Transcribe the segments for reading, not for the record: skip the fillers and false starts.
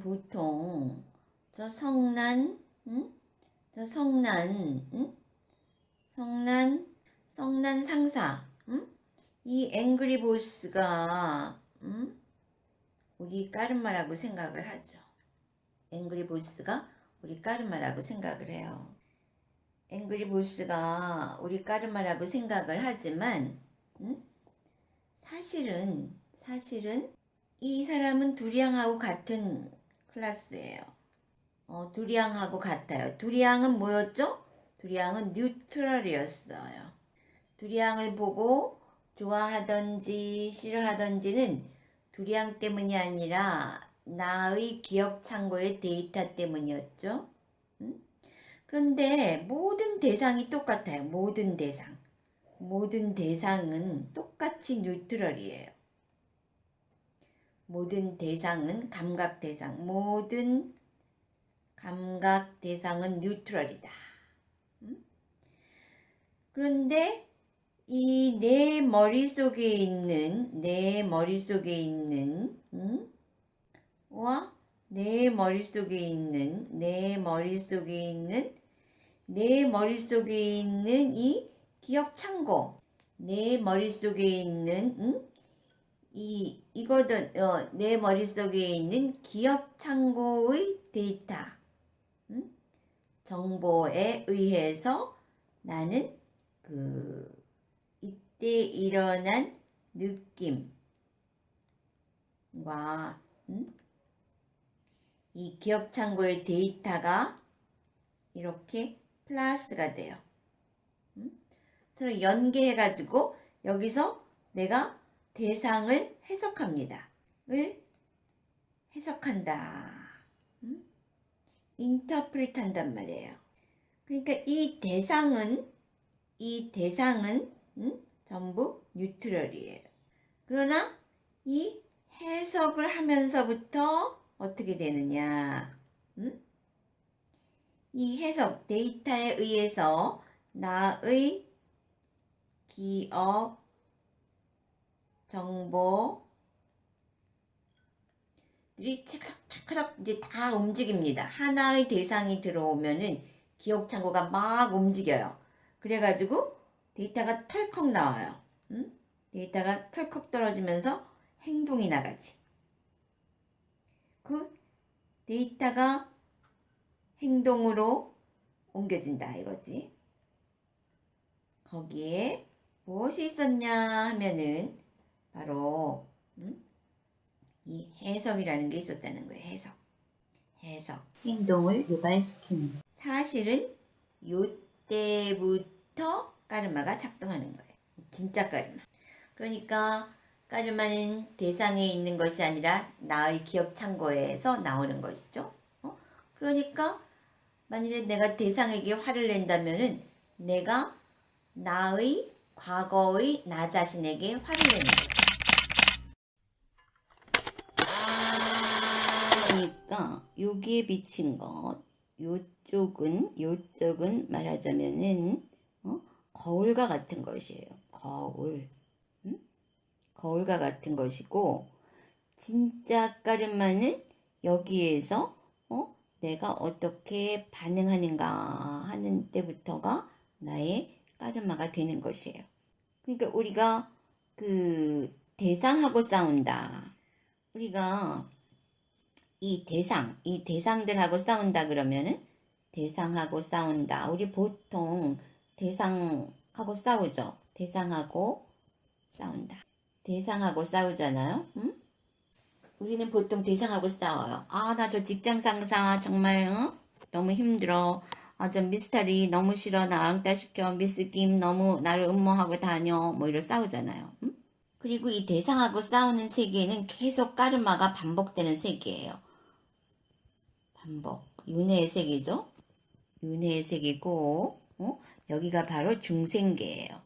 보통 저 성난, 응? 저 성난, 응? 성난 상사, 응? 이 앵그리 보스가, 응? 우리 까르마라고 생각을 하죠. 앵그리 보스가 우리 까르마라고 생각을 해요. 앵그리 보스가 우리 까르마라고 생각을 하지만, 응? 사실은 이 사람은 두리안하고 같은 클래스예요. 두리안하고 같아요. 두리안은 뭐였죠? 두리안은 뉴트럴이었어요. 두리안을 보고 좋아하던지 싫어하던지는 두리안 때문이 아니라 나의 기억 창고의 데이터 때문이었죠. 그런데 모든 대상이 똑같아요. 모든 대상은 똑같이 뉴트럴이에요. 모든 대상은 감각 대상은 뉴트럴이다. 그런데 이 내 머릿속에 있는 이 기억 창고, 내 머릿속에 있는 내 머릿속에 있는 기억 창고의 데이터, 정보에 의해서 나는 이때 일어난 느낌과 이 기억 창고의 데이터가 이렇게 플러스가 돼요. 서로 연계해가지고 여기서 내가 대상을 해석한다. 인터프리트 한단 말이에요. 그러니까 이 대상은 전부 뉴트럴이에요. 그러나 이 해석을 하면서부터 어떻게 되느냐? 이 해석, 데이터에 의해서 나의 기억, 정보들이 차크닥 이제 다 움직입니다. 하나의 대상이 들어오면은 기억 창고가 막 움직여요. 그래가지고 데이터가 털컥 나와요. 데이터가 털컥 떨어지면서 행동이 나가지. 그 데이터가 행동으로 옮겨진다 이거지. 거기에 무엇이 있었냐 하면은 바로 이 해석이라는 게 있었다는 거예요. 해석. 행동을 유발시키는. 사실은 요때부터 까르마가 작동하는 거예요. 진짜 까르마. 그러니까 까르마는 대상에 있는 것이 아니라 나의 기억 창고에서 나오는 것이죠. 그러니까 만일에 내가 대상에게 화를 낸다면은 내가 나의 과거의 나 자신에게 화를 내는 거예요. 그러니까 여기에 비친 것, 요쪽은 말하자면은 거울과 같은 것이에요. 거울과 같은 것이고, 진짜 까르마는 여기에서 내가 어떻게 반응하는가 하는 때부터가 나의 까르마가 되는 것이에요. 그러니까 우리가 대상하고 싸운다. 우리가 이 대상들하고 싸운다 그러면은 대상하고 싸운다. 우리 보통 대상하고 싸우죠. 대상하고 싸우잖아요. 응? 우리는 보통 대상하고 싸워요. 나 저 직장 상사 정말 너무 힘들어. 저 미스터리 너무 싫어. 나 왕따시켜. 미스 김 너무 나를 음모하고 다녀. 뭐 이런 싸우잖아요. 응? 그리고 이 대상하고 싸우는 세계는 계속 까르마가 반복되는 세계예요. 윤회의 세계죠. 윤회의 세계고 여기가 바로 중생계예요.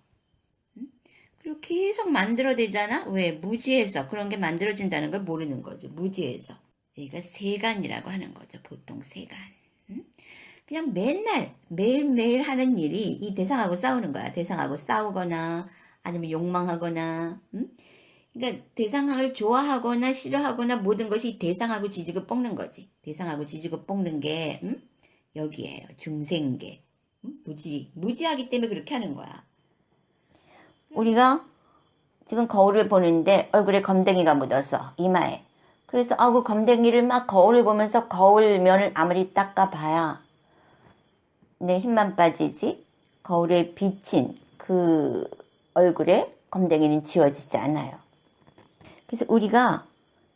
그리고 계속 만들어내잖아. 왜? 무지해서 그런 게 만들어진다는 걸 모르는 거죠. 무지해서. 여기가 세간이라고 하는 거죠. 보통 세간. 그냥 매일매일 하는 일이 이 대상하고 싸우는 거야. 대상하고 싸우거나 아니면 욕망하거나 그러니까 대상을 좋아하거나 싫어하거나 모든 것이 대상하고 지지고 볶는 거지. 대상하고 지지고 볶는 게 여기에요. 중생계. 무지하기 때문에 그렇게 하는 거야. 우리가 지금 거울을 보는데 얼굴에 검댕이가 묻었어. 이마에. 그래서 그 검댕이를 막 거울을 보면서 거울면을 아무리 닦아봐야 내 힘만 빠지지 거울에 비친 그 얼굴에 검댕이는 지워지지 않아요. 그래서 우리가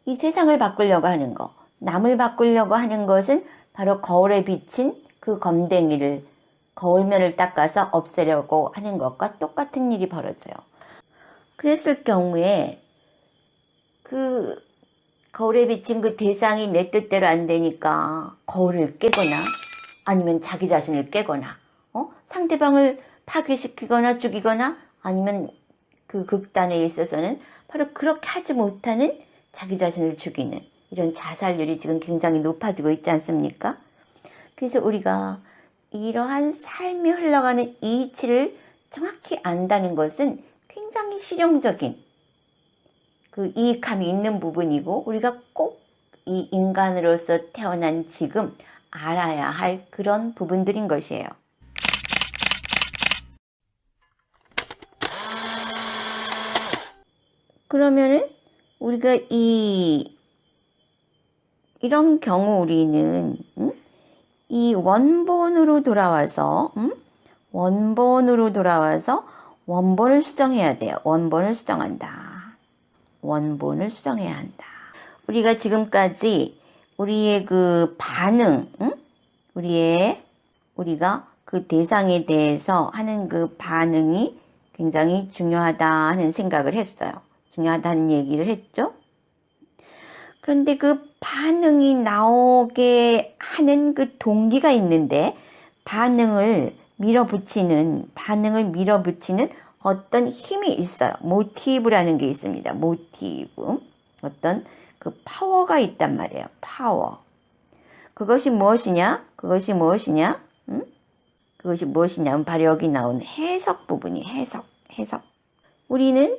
이 세상을 바꾸려고 하는 거, 남을 바꾸려고 하는 것은 바로 거울에 비친 그 검댕이를 거울면을 닦아서 없애려고 하는 것과 똑같은 일이 벌어져요. 그랬을 경우에 그 거울에 비친 그 대상이 내 뜻대로 안 되니까 거울을 깨거나 아니면 자기 자신을 깨거나 상대방을 파괴시키거나 죽이거나 아니면 그 극단에 있어서는 바로 그렇게 하지 못하는 자기 자신을 죽이는 이런 자살률이 지금 굉장히 높아지고 있지 않습니까? 그래서 우리가 이러한 삶이 흘러가는 이치를 정확히 안다는 것은 굉장히 실용적인 그 이익함이 있는 부분이고 우리가 꼭 이 인간으로서 태어난 지금 알아야 할 그런 부분들인 것이에요. 그러면은 우리가 이런 경우 우리는 이 원본으로 돌아와서 원본을 수정해야 돼요. 원본을 수정한다. 원본을 수정해야 한다. 우리가 지금까지 우리의 그 반응, 우리가 그 대상에 대해서 하는 그 반응이 굉장히 중요하다 하는 생각을 했어요. 중요하다는 얘기를 했죠. 그런데 그 반응이 나오게 하는 그 동기가 있는데 반응을 밀어붙이는 어떤 힘이 있어요. 모티브라는 게 있습니다. 모티브. 어떤 그 파워가 있단 말이에요. 파워. 그것이 무엇이냐? 그것이 무엇이냐면 바로 여기 나오는 해석 부분이 해석. 우리는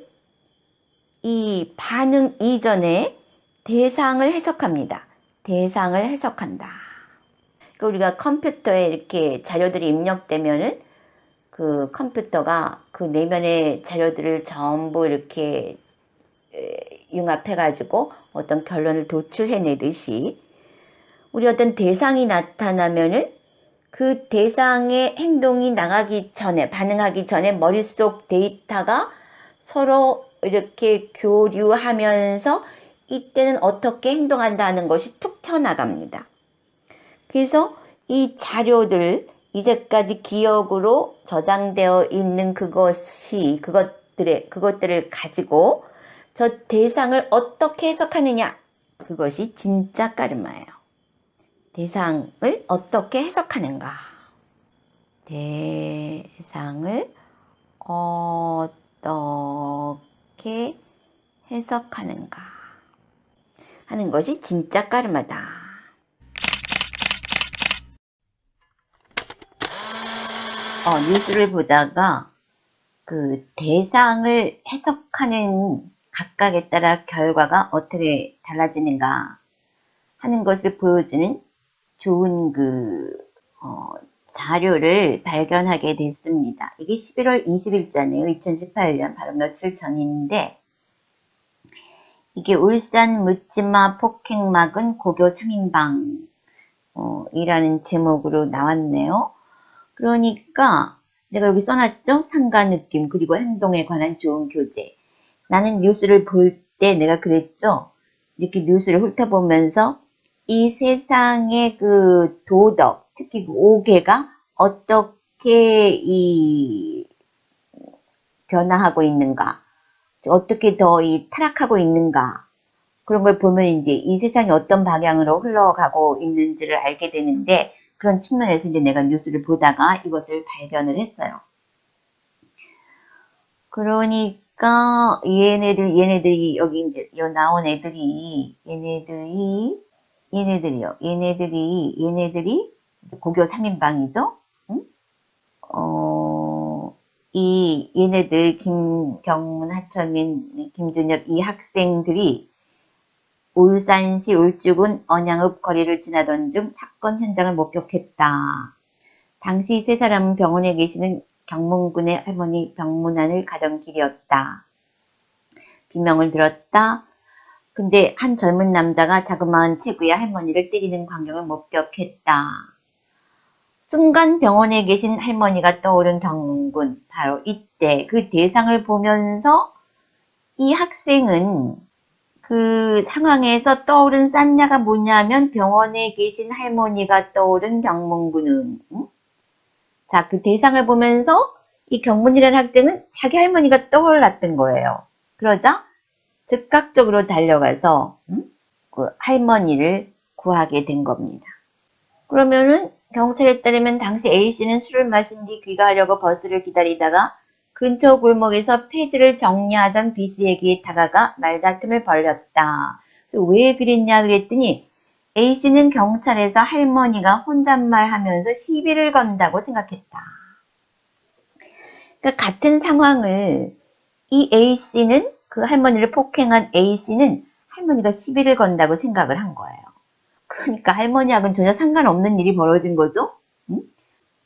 이 반응 이전에 대상을 해석합니다. 대상을 해석한다. 그러니까 우리가 컴퓨터에 이렇게 자료들이 입력되면은 그 컴퓨터가 그 내면의 자료들을 전부 이렇게 융합해가지고 어떤 결론을 도출해내듯이 우리 어떤 대상이 나타나면은 그 대상의 행동이 반응하기 전에 머릿속 데이터가 서로 이렇게 교류하면서 이때는 어떻게 행동한다는 것이 툭 튀어나갑니다. 그래서 이 자료들, 이제까지 기억으로 저장되어 있는 그것들을 가지고 저 대상을 어떻게 해석하느냐. 그것이 진짜 까르마예요. 대상을 어떻게 해석하는가. 대상을 어떻게 해석하는가 하는 것이 진짜 까르마다. 뉴스를 보다가 그 대상을 해석하는 각각에 따라 결과가 어떻게 달라지는가 하는 것을 보여주는 좋은 자료를 발견하게 됐습니다. 이게 11월 20일자네요. 2018년 바로 며칠 전인데 이게 울산 묻지마 폭행막은 고교 3인방 이라는 제목으로 나왔네요. 그러니까 내가 여기 써놨죠? 상가 느낌 그리고 행동에 관한 좋은 교재. 나는 뉴스를 볼 때 내가 그랬죠? 이렇게 뉴스를 훑어보면서 이 세상의 그 도덕, 특히 그 오개가 어떻게 변화하고 있는가, 어떻게 더 타락하고 있는가, 그런 걸 보면 이제 이 세상이 어떤 방향으로 흘러가고 있는지를 알게 되는데, 그런 측면에서 이제 내가 뉴스를 보다가 이것을 발견을 했어요. 그러니까 얘네들이 여기 이제 나온 애들이 얘네들이 고교 3인방이죠. 응? 얘네들 김경문, 하철민, 김준엽 이 학생들이 울산시 울주군 언양읍 거리를 지나던 중 사건 현장을 목격했다. 당시 세 사람은 병원에 계시는 경문군의 할머니 병문안을 가던 길이었다. 비명을 들었다. 근데 한 젊은 남자가 자그마한 체구의 할머니를 때리는 광경을 목격했다. 순간 병원에 계신 할머니가 떠오른 경문군. 바로 이때 그 대상을 보면서 이 학생은 그 상황에서 떠오른 싼냐가 뭐냐면 병원에 계신 할머니가 떠오른 경문군은 자, 그 대상을 보면서 이 경문이라는 학생은 자기 할머니가 떠올랐던 거예요. 그러자 즉각적으로 달려가서 그 할머니를 구하게 된 겁니다. 그러면은 경찰에 따르면 당시 A씨는 술을 마신 뒤 귀가하려고 버스를 기다리다가 근처 골목에서 폐지를 정리하던 B씨에게 다가가 말다툼을 벌였다. 왜 그랬냐 그랬더니 A씨는 경찰에서 할머니가 혼잣말하면서 시비를 건다고 생각했다. 그러니까 같은 상황을 이 A씨는 그 할머니를 폭행한 A씨는 할머니가 시비를 건다고 생각을 한 거예요. 그러니까 할머니하고는 전혀 상관없는 일이 벌어진 거죠.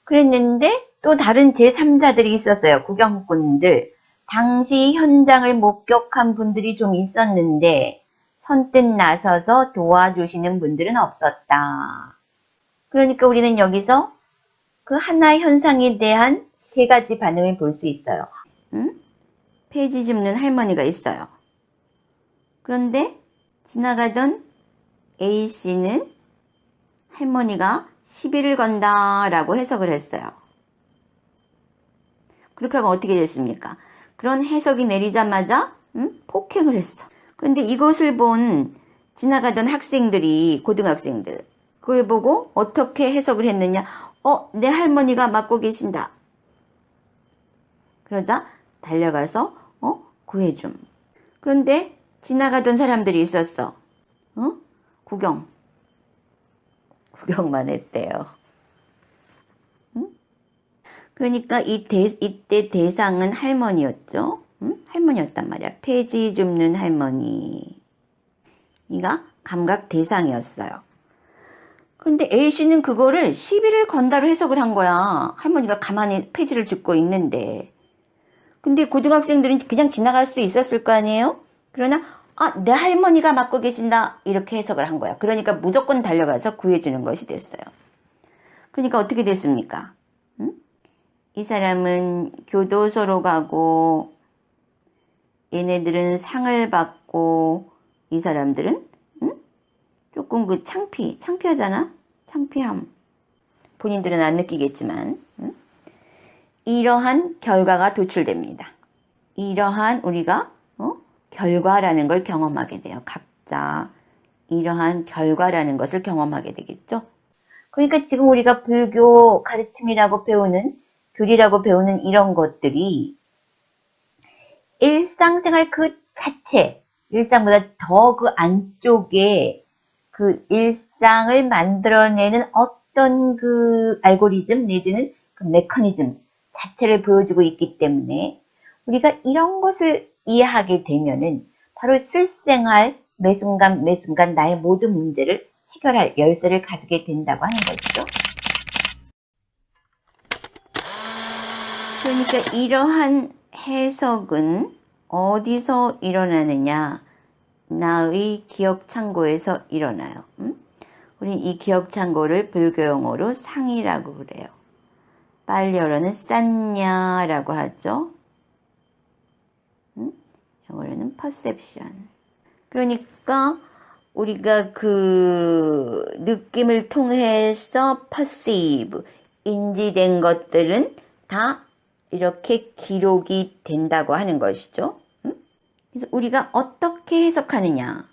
그랬는데 또 다른 제3자들이 있었어요. 구경꾼들. 당시 현장을 목격한 분들이 좀 있었는데 선뜻 나서서 도와주시는 분들은 없었다. 그러니까 우리는 여기서 그 하나의 현상에 대한 세 가지 반응을 볼 수 있어요. 폐지 줍는 할머니가 있어요. 그런데 지나가던 A씨는 할머니가 시비를 건다라고 해석을 했어요. 그렇게 하면 어떻게 됐습니까? 그런 해석이 내리자마자 폭행을 했어. 그런데 이것을 본 지나가던 학생들이 고등학생들 그걸 보고 어떻게 해석을 했느냐? 내 할머니가 맞고 계신다. 그러자 달려가서 구해줌. 그런데 지나가던 사람들이 있었어. 구경만 했대요. 그러니까 이때 대상은 할머니였죠. 할머니였단 말이야. 폐지 줍는 할머니가 감각 대상이었어요. 그런데 A씨는 그거를 시비를 건다로 해석을 한 거야. 할머니가 가만히 폐지를 줍고 있는데. 근데 고등학생들은 그냥 지나갈 수 있었을 거 아니에요? 그러나 내 할머니가 맡고 계신다 이렇게 해석을 한 거야. 그러니까 무조건 달려가서 구해주는 것이 됐어요. 그러니까 어떻게 됐습니까? 이 사람은 교도소로 가고 얘네들은 상을 받고 이 사람들은 조금 그 창피하잖아? 창피함. 본인들은 안 느끼겠지만 이러한 결과가 도출됩니다. 이러한 우리가 결과라는 걸 경험하게 돼요. 각자 이러한 결과라는 것을 경험하게 되겠죠. 그러니까 지금 우리가 불교 가르침이라고 배우는 교리라고 배우는 이런 것들이 일상생활 그 자체, 일상보다 더 그 안쪽에 그 일상을 만들어내는 어떤 그 알고리즘 내지는 그 메커니즘 자체를 보여주고 있기 때문에 우리가 이런 것을 이해하게 되면은 바로 실생활 매 순간 나의 모든 문제를 해결할 열쇠를 가지게 된다고 하는 것이죠. 그러니까 이러한 해석은 어디서 일어나느냐? 나의 기억창고에서 일어나요. 우린 이 기억창고를 불교 용어로 상이라고 그래요. 빨리어로는 싼냐라고 하죠. 영어로는 perception. 그러니까 우리가 그 느낌을 통해서 perceive, 인지된 것들은 다 이렇게 기록이 된다고 하는 것이죠. 그래서 우리가 어떻게 해석하느냐.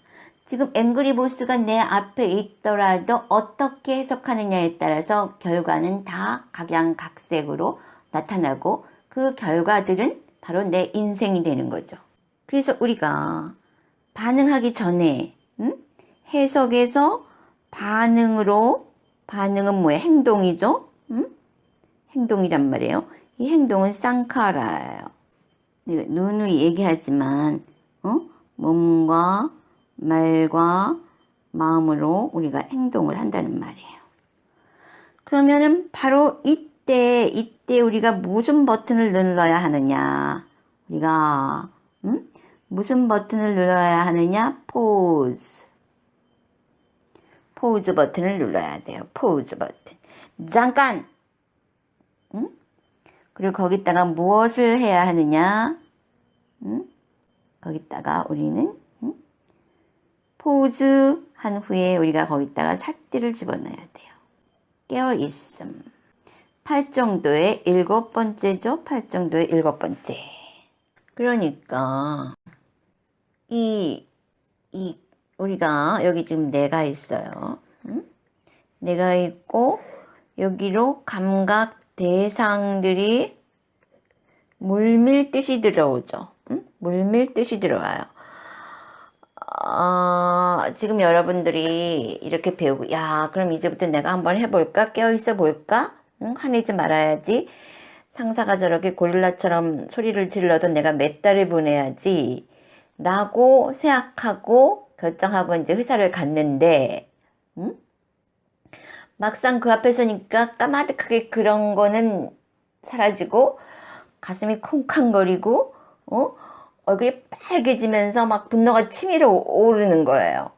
지금 앵그리보스가 내 앞에 있더라도 어떻게 해석하느냐에 따라서 결과는 다 각양각색으로 나타나고 그 결과들은 바로 내 인생이 되는 거죠. 그래서 우리가 반응하기 전에 해석에서 반응은 뭐예요? 행동이죠. 행동이란 말이에요. 이 행동은 쌍카라예요. 누누이 얘기하지만 몸과 말과 마음으로 우리가 행동을 한다는 말이에요. 그러면은 바로 이때 우리가 무슨 버튼을 눌러야 하느냐? 우리가 무슨 버튼을 눌러야 하느냐? 포즈 버튼을 눌러야 돼요. 포즈 버튼. 잠깐! 그리고 거기다가 무엇을 해야 하느냐? 거기다가 우리는 포즈 한 후에 우리가 거기다가 삿대를 집어넣어야 돼요. 깨어있음. 8정도의 7번째죠. 8정도의 7번째. 그러니까 우리가 여기 지금 내가 있어요. 내가 있고 여기로 감각 대상들이 물밀듯이 들어오죠. 물밀듯이 들어와요. 지금 여러분들이 이렇게 배우고, 야, 그럼 이제부터 내가 한번 해볼까? 깨어있어 볼까? 화내지 말아야지. 상사가 저렇게 고릴라처럼 소리를 질러도 내가 몇 달을 보내야지. 라고 생각하고 결정하고 이제 회사를 갔는데, 막상 그 앞에 서니까 까마득하게 그런 거는 사라지고, 가슴이 콩쾅거리고, 얼굴이 빨개지면서 막 분노가 치밀어 오르는 거예요.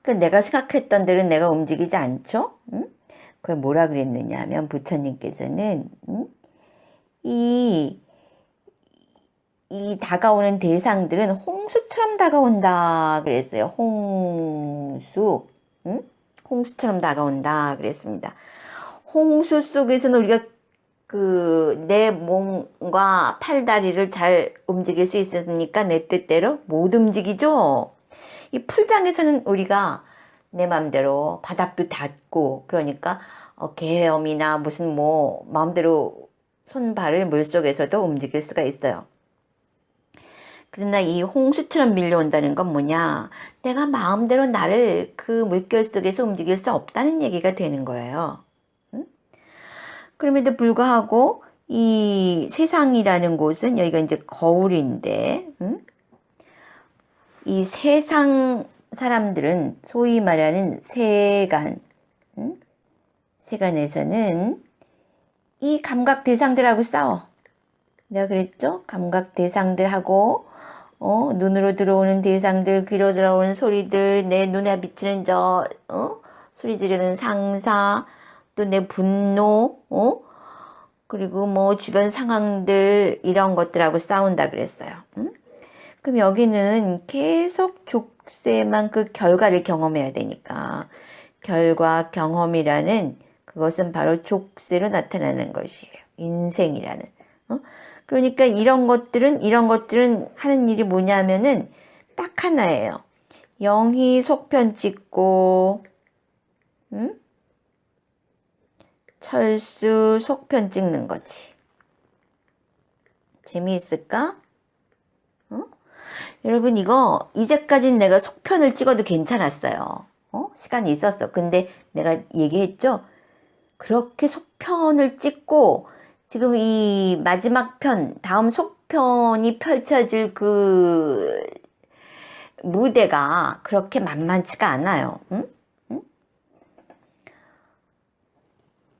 그 내가 생각했던 대로 내가 움직이지 않죠? 그걸 뭐라 그랬느냐 하면 부처님께서는 이 다가오는 대상들은 홍수처럼 다가온다 그랬어요. 홍수처럼 다가온다 그랬습니다. 홍수 속에서는 우리가 내 몸과 팔다리를 잘 움직일 수 있으니까 내 뜻대로 못 움직이죠. 이 풀장에서는 우리가 내 맘대로 바닥도 닿고 그러니까 계엄이나 무슨 마음대로 손발을 물속에서도 움직일 수가 있어요. 그러나 이 홍수처럼 밀려온다는 건 뭐냐? 내가 마음대로 나를 그 물결 속에서 움직일 수 없다는 얘기가 되는 거예요. 그럼에도 불구하고 이 세상이라는 곳은 여기가 이제 거울인데 이 세상 사람들은 소위 말하는 세간에서는 이 감각 대상들하고 싸워. 내가 그랬죠? 감각 대상들하고 눈으로 들어오는 대상들, 귀로 들어오는 소리들, 내 눈에 비치는 소리 지르는 상사, 또 내 분노, 그리고 주변 상황들 이런 것들하고 싸운다 그랬어요. 그럼 여기는 계속 족쇄만 그 결과를 경험해야 되니까 결과 경험이라는 그것은 바로 족쇄로 나타나는 것이에요. 인생이라는. 그러니까 이런 것들은 하는 일이 뭐냐면은 딱 하나예요. 영희 속편 찍고, 철수 속편 찍는 거지. 재미있을까? 여러분 이거 이제까지는 내가 속편을 찍어도 괜찮았어요. 시간이 있었어. 근데 내가 얘기했죠. 그렇게 속편을 찍고 지금 이 마지막 편, 다음 속편이 펼쳐질 그 무대가 그렇게 만만치가 않아요.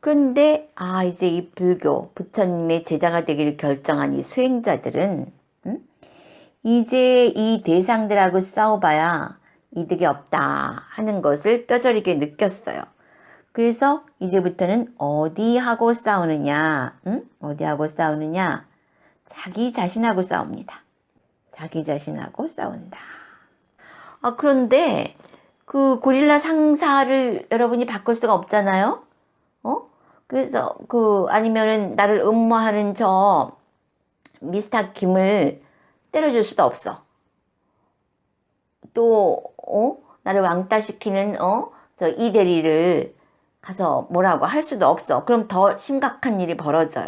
그런데 이제 이 불교, 부처님의 제자가 되기를 결정한 이 수행자들은 이제 이 대상들하고 싸워봐야 이득이 없다 하는 것을 뼈저리게 느꼈어요. 그래서 이제부터는 어디하고 싸우느냐? 어디하고 싸우느냐? 자기 자신하고 싸웁니다. 자기 자신하고 싸운다. 그런데 그 고릴라 상사를 여러분이 바꿀 수가 없잖아요. 그래서 아니면은 나를 음모하는 저 미스터 김을 때려줄 수도 없어. 또 나를 왕따시키는 저 이대리를 가서 뭐라고 할 수도 없어. 그럼 더 심각한 일이 벌어져요.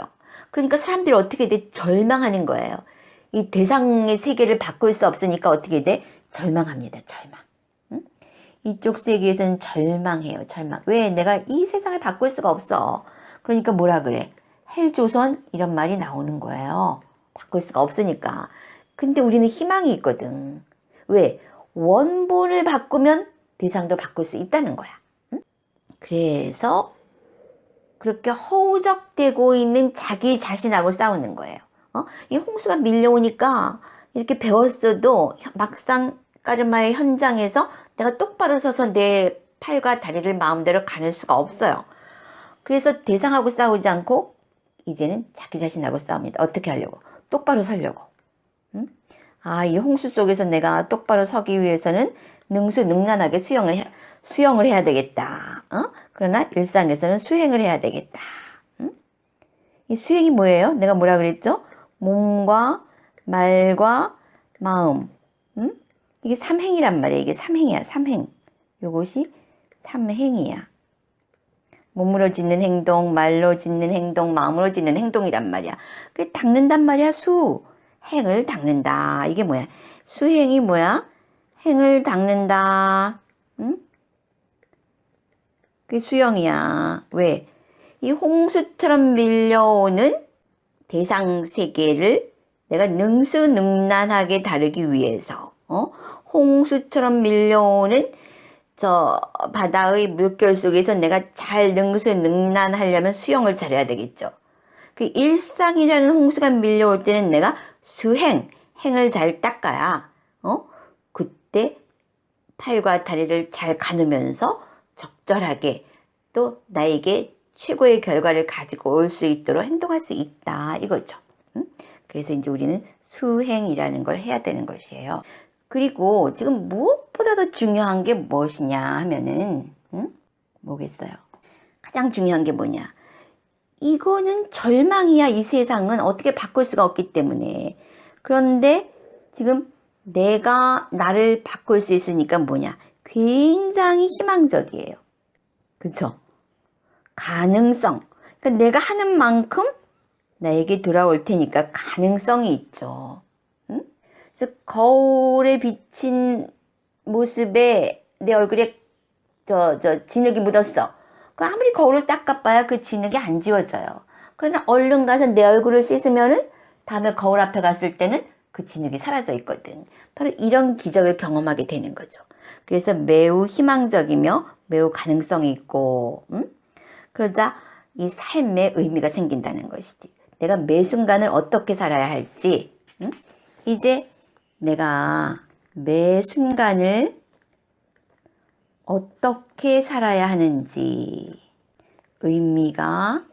그러니까 사람들이 어떻게 돼? 절망하는 거예요. 이 대상의 세계를 바꿀 수 없으니까 어떻게 돼? 절망합니다. 절망. 이쪽 세계에서는 절망해요. 절망. 왜? 내가 이 세상을 바꿀 수가 없어. 그러니까 뭐라 그래? 헬조선 이런 말이 나오는 거예요. 바꿀 수가 없으니까. 근데 우리는 희망이 있거든. 왜? 원본을 바꾸면 대상도 바꿀 수 있다는 거야. 응? 그래서 그렇게 허우적대고 있는 자기 자신하고 싸우는 거예요. 이 홍수가 밀려오니까 이렇게 배웠어도 막상 까르마의 현장에서 내가 똑바로 서서 내 팔과 다리를 마음대로 가눌 수가 없어요. 그래서 대상하고 싸우지 않고 이제는 자기 자신하고 싸웁니다. 어떻게 하려고? 똑바로 서려고. 응? 이 홍수 속에서 내가 똑바로 서기 위해서는 능수능란하게 수영을 해야 되겠다. 그러나 일상에서는 수행을 해야 되겠다. 응? 이 수행이 뭐예요? 내가 뭐라 그랬죠? 몸과 말과 마음. 응? 이게 삼행이란 말이에요. 이게 삼행이야. 삼행. 요것이 삼행이야. 몸으로 짓는 행동, 말로 짓는 행동, 마음으로 짓는 행동이란 말이야. 그 닦는단 말이야. 행을 닦는다. 이게 뭐야? 수행이 뭐야? 행을 닦는다. 응? 그게 수영이야. 왜? 이 홍수처럼 밀려오는 대상 세계를 내가 능수능란하게 다루기 위해서, 홍수처럼 밀려오는 저 바다의 물결 속에서 내가 잘 능수능란하려면 수영을 잘해야 되겠죠. 그 일상이라는 홍수가 밀려올 때는 내가 행을 잘 닦아야, 그때 팔과 다리를 잘 가누면서 적절하게 또 나에게 최고의 결과를 가지고 올 수 있도록 행동할 수 있다 이거죠. 그래서 이제 우리는 수행이라는 걸 해야 되는 것이에요. 그리고 지금 무엇보다 더 중요한 게 무엇이냐 하면은 뭐겠어요? 가장 중요한 게 뭐냐? 이거는 절망이야. 이 세상은 어떻게 바꿀 수가 없기 때문에. 그런데 지금 내가 나를 바꿀 수 있으니까 뭐냐? 굉장히 희망적이에요. 그쵸? 가능성. 그러니까 내가 하는 만큼 나에게 돌아올 테니까 가능성이 있죠. 응? 그래서 거울에 비친 모습에 내 얼굴에 진흙이 묻었어. 그 아무리 거울을 닦아봐야 그 진흙이 안 지워져요. 그러나 얼른 가서 내 얼굴을 씻으면은 다음에 거울 앞에 갔을 때는 그 진흙이 사라져 있거든. 바로 이런 기적을 경험하게 되는 거죠. 그래서 매우 희망적이며 매우 가능성이 있고, 그러자 이 삶에 의미가 생긴다는 것이지. 내가 매 순간을 어떻게 살아야 할지, 이제 내가 매 순간을 어떻게 살아야 하는지 의미가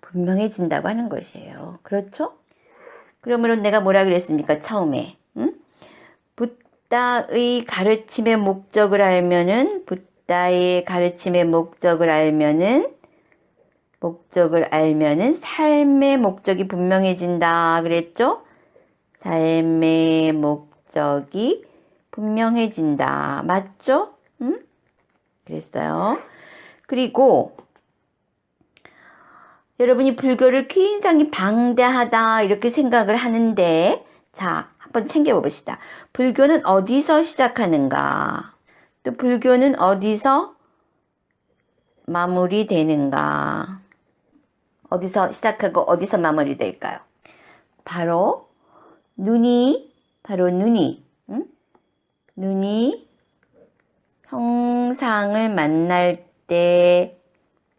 분명해진다고 하는 것이에요. 그렇죠? 그러므로 내가 뭐라 그랬습니까? 처음에. 붓다의 가르침의 목적을 알면은, 붓다의 가르침의 목적을 알면은 삶의 목적이 분명해진다 그랬죠? 삶의 목적이 분명해진다. 맞죠? 그랬어요. 그리고 여러분이 불교를 굉장히 방대하다 이렇게 생각을 하는데, 자, 한번 챙겨봅시다. 불교는 어디서 시작하는가? 또 불교는 어디서 마무리되는가? 어디서 시작하고 어디서 마무리될까요? 바로 눈이 눈이 형상을 만날 때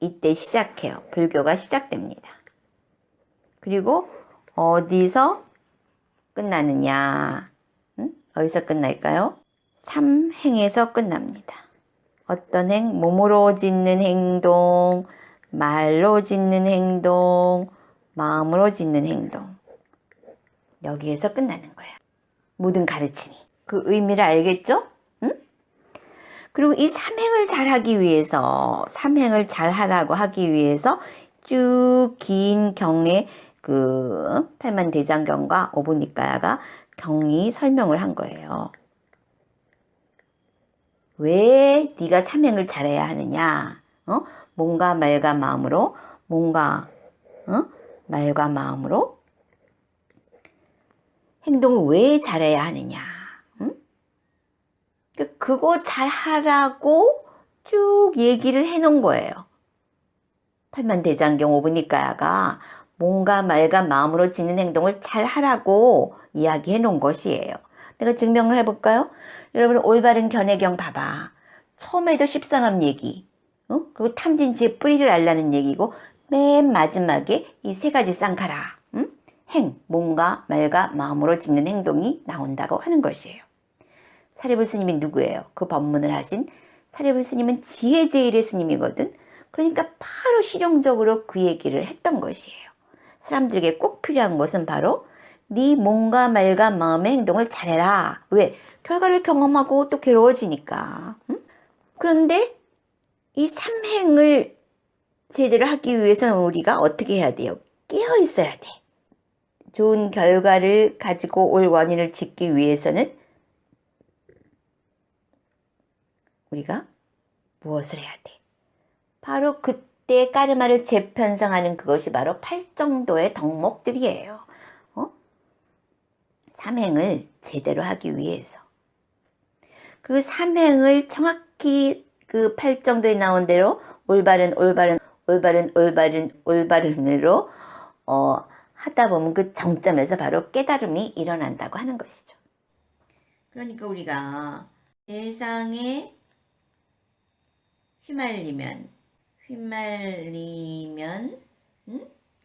이때 시작해요. 불교가 시작됩니다. 그리고 어디서 끝나느냐? 어디서 끝날까요? 삼행에서 끝납니다. 어떤 몸으로 짓는 행동, 말로 짓는 행동, 마음으로 짓는 행동. 여기에서 끝나는 거예요. 모든 가르침이. 그 의미를 알겠죠? 그리고 이 삼행을 잘하기 위해서, 삼행을 잘하라고 하기 위해서 쭉 긴 경의 팔만대장경과 오분니까야가 경이 설명을 한 거예요. 왜 네가 삼행을 잘해야 하느냐? 몸과 말과 마음으로, 말과 마음으로 행동을 왜 잘해야 하느냐? 그거 잘하라고 쭉 얘기를 해놓은 거예요. 팔만대장경 오브니까야가 몸과 말과 마음으로 짓는 행동을 잘 하라고 이야기해 놓은 것이에요. 내가 증명을 해볼까요? 여러분 올바른 견해경 봐봐. 처음에도 십선업 얘기, 그리고 탐진치의 뿌리를 알라는 얘기고 맨 마지막에 이 세 가지 쌍카라, 행, 몸과 말과 마음으로 짓는 행동이 나온다고 하는 것이에요. 사리불 스님이 누구예요? 그 법문을 하신 사리불 스님은 지혜제일의 스님이거든. 그러니까 바로 실용적으로 그 얘기를 했던 것이에요. 사람들에게 꼭 필요한 것은 바로 네 몸과 말과 마음의 행동을 잘해라. 왜? 결과를 경험하고 또 괴로워지니까. 그런데 이 삼행을 제대로 하기 위해서는 우리가 어떻게 해야 돼요? 깨어 있어야 돼. 좋은 결과를 가지고 올 원인을 짓기 위해서는 우리가 무엇을 해야 돼? 바로 그때 까르마를 재편성하는 그것이 바로 팔정도의 덕목들이에요. 삼행을 제대로 하기 위해서. 그 삼행을 정확히 그 팔정도에 나온 대로 올바른으로 하다 보면 그 정점에서 바로 깨달음이 일어난다고 하는 것이죠. 그러니까 우리가 대상에 휘말리면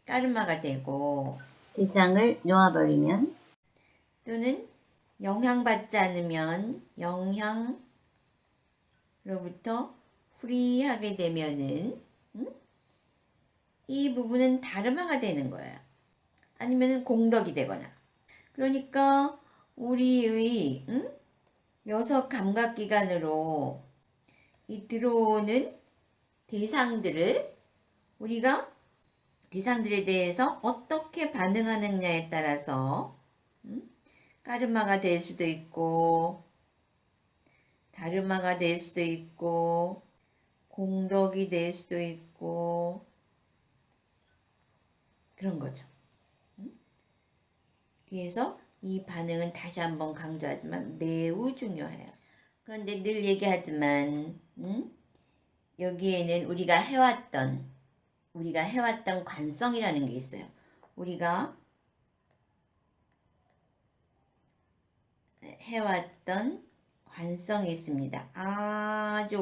까르마가 되고 대상을 놓아버리면 또는 영향받지 않으면 영향로부터 프리하게 되면은 이 부분은 다르마가 되는 거예요. 아니면 공덕이 되거나. 그러니까 우리의 여섯 감각기관으로 이 들어오는 대상들을 우리가 대상들에 대해서 어떻게 반응하느냐에 따라서 까르마가 될 수도 있고 다르마가 될 수도 있고 공덕이 될 수도 있고 그런 거죠. 그래서 이 반응은 다시 한번 강조하지만 매우 중요해요. 그런데 늘 얘기하지만 여기에는 우리가 해왔던 관성이라는 게 있어요. 우리가 해왔던 관성이 있습니다. 아주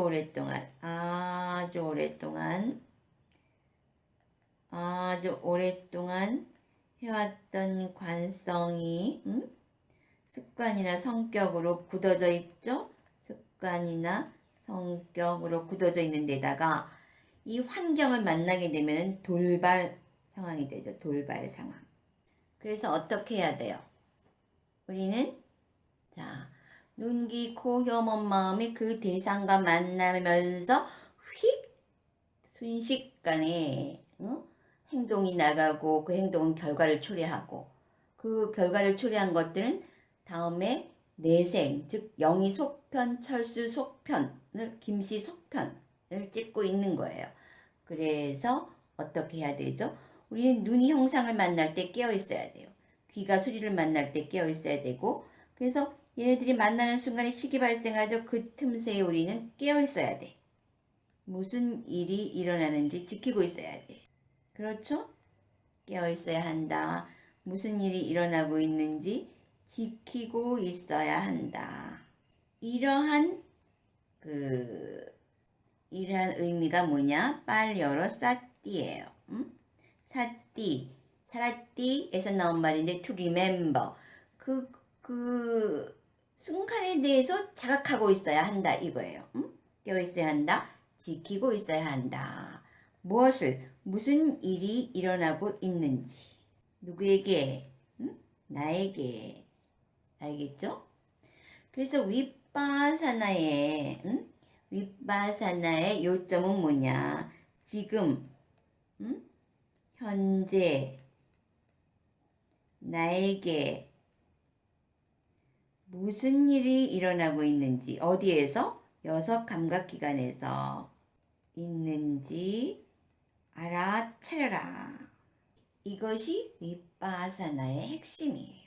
오랫동안 해왔던 관성이 습관이나 성격으로 굳어져 있죠. 습관이나 성격으로 굳어져 있는 데다가 이 환경을 만나게 되면 돌발 상황이 되죠. 돌발 상황. 그래서 어떻게 해야 돼요? 우리는 눈, 귀, 코, 혀, 몸, 마음이 그 대상과 만나면서 휙 순식간에 행동이 나가고 그 행동은 결과를 초래하고 그 결과를 초래한 것들은 다음에 내생, 즉 영이 속편, 철수 속편을 김씨 속편을 찍고 있는 거예요. 그래서 어떻게 해야 되죠? 우리는 눈이 형상을 만날 때 깨어 있어야 돼요. 귀가 소리를 만날 때 깨어 있어야 되고 그래서 얘네들이 만나는 순간에 식이 발생하죠. 그 틈새에 우리는 깨어 있어야 돼. 무슨 일이 일어나는지 지키고 있어야 돼. 그렇죠? 깨어 있어야 한다. 무슨 일이 일어나고 있는지 지키고 있어야 한다. 이러한 의미가 뭐냐? 빨여로 사띠예요. 사라띠에서 나온 말인데 to remember. 그 순간에 대해서 자각하고 있어야 한다 이거예요. 깨어 있어야 한다. 지키고 있어야 한다. 무슨 일이 일어나고 있는지. 누구에게? 나에게. 알겠죠? 그래서 윗바사나의 요점은 뭐냐? 지금, 현재, 나에게 무슨 일이 일어나고 있는지, 어디에서? 여섯 감각기관에서 있는지 알아차려라. 이것이 윗바사나의 핵심이에요.